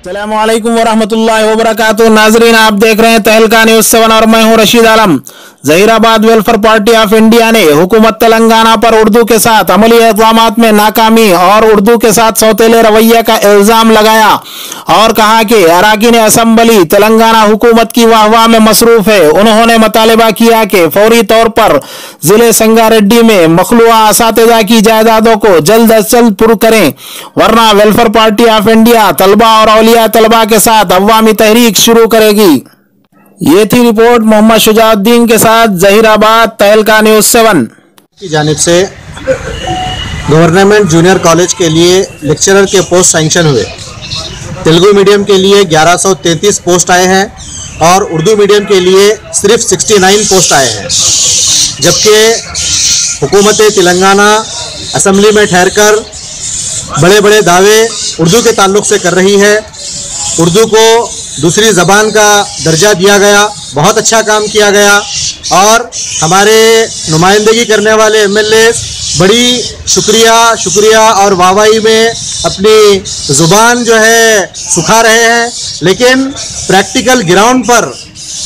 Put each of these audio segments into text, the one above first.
अस्सलामुअलैकुम वरहमतुल्लाहि वबरकातुहू। नाजरीन, आप देख रहे हैं तहलका न्यूज़ 7 और मैं हूं Rashid Alam. Zaheerabad welfare party of India ने हुकूमत तेलंगाना पर उर्दू के साथ अमली इक़दामात में नाकामी और उर्दू के साथ सौतेले रवैये का इल्ज़ाम लगाया और कहा कि अरकान असम्बली तेलंगाना हुकूमत की वाहवाह में मसरूफ़ है। उन्होंने मुतालिबा किया कि फौरी तौर पर जिले संगारेड्डी में मखलूआ असातिज़ा की जायदादों को जल्द अज जल्द पुर करें, वरना वेलफेयर पार्टी ऑफ इंडिया तलबा और औलिया तलबा के साथ अवामी तहरीक शुरू करेगी। ये थी रिपोर्ट मोहम्मद शुजाउद्दीन के साथ जहीराबाद, तहलका न्यूज़ 7 की जानिब से गवर्नमेंट जूनियर कॉलेज के लिए लेक्चरर के पोस्ट सैंक्शन हुए। तेलुगु मीडियम के लिए 1133 पोस्ट आए हैं और उर्दू मीडियम के लिए सिर्फ 69 पोस्ट आए हैं, जबकि हुकूमत तेलंगाना असम्बली में ठहरकर बड़े बड़े दावे उर्दू के ताल्लुक़ से कर रही है। उर्दू को दूसरी ज़बान का दर्जा दिया गया, बहुत अच्छा काम किया गया और हमारे नुमाइंदगी करने वाले एमएलए बड़ी शुक्रिया और वाहवाही में अपनी ज़ुबान जो है सुखा रहे हैं। लेकिन प्रैक्टिकल ग्राउंड पर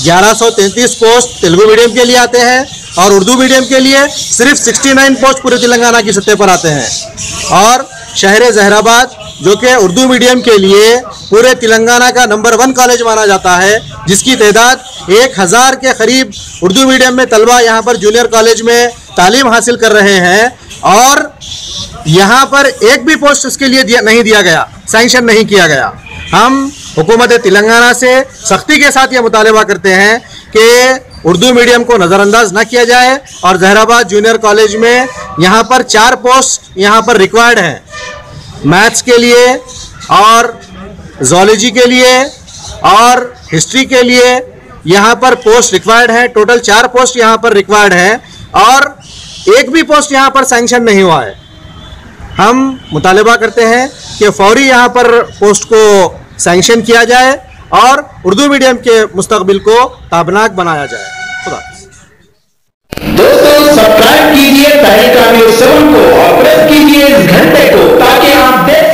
1133 पोस्ट तेलुगु मीडियम के लिए आते हैं और उर्दू मीडियम के लिए सिर्फ 69 पोस्ट पूरे तेलंगाना की सतह पर आते हैं। और शहर जहीराबाद, जो कि उर्दू मीडियम के लिए पूरे तेलंगाना का नंबर 1 कॉलेज माना जाता है, जिसकी तादाद 1000 के करीब उर्दू मीडियम में तलबा यहाँ पर जूनियर कॉलेज में तालीम हासिल कर रहे हैं और यहाँ पर एक भी पोस्ट इसके लिए नहीं दिया गया, सैंक्शन नहीं किया गया। हम हुकूमत तेलंगाना से सख्ती के साथ ये मुतालिबा करते हैं कि उर्दू मीडियम को नज़रअंदाज न किया जाए और जहीराबाद जूनियर कॉलेज में यहाँ पर 4 पोस्ट यहाँ पर रिक्वायर्ड हैं, मैथ्स के लिए और ज़ूलॉजी के लिए और हिस्ट्री के लिए यहाँ पर पोस्ट रिक्वायर्ड है। टोटल 4 पोस्ट यहाँ पर रिक्वायर्ड है और एक भी पोस्ट यहाँ पर सैंक्शन नहीं हुआ है। हम मुतालिबा करते हैं कि फौरी यहाँ पर पोस्ट को सैंक्शन किया जाए और उर्दू मीडियम के मुस्तकबिल को ताबनाक बनाया जाए। खुदा दोस्तों, सब्सक्राइब कीजिए तहलका न्यूज़ 7 को और प्रेस कीजिए इस घंटे को ताकि आप देख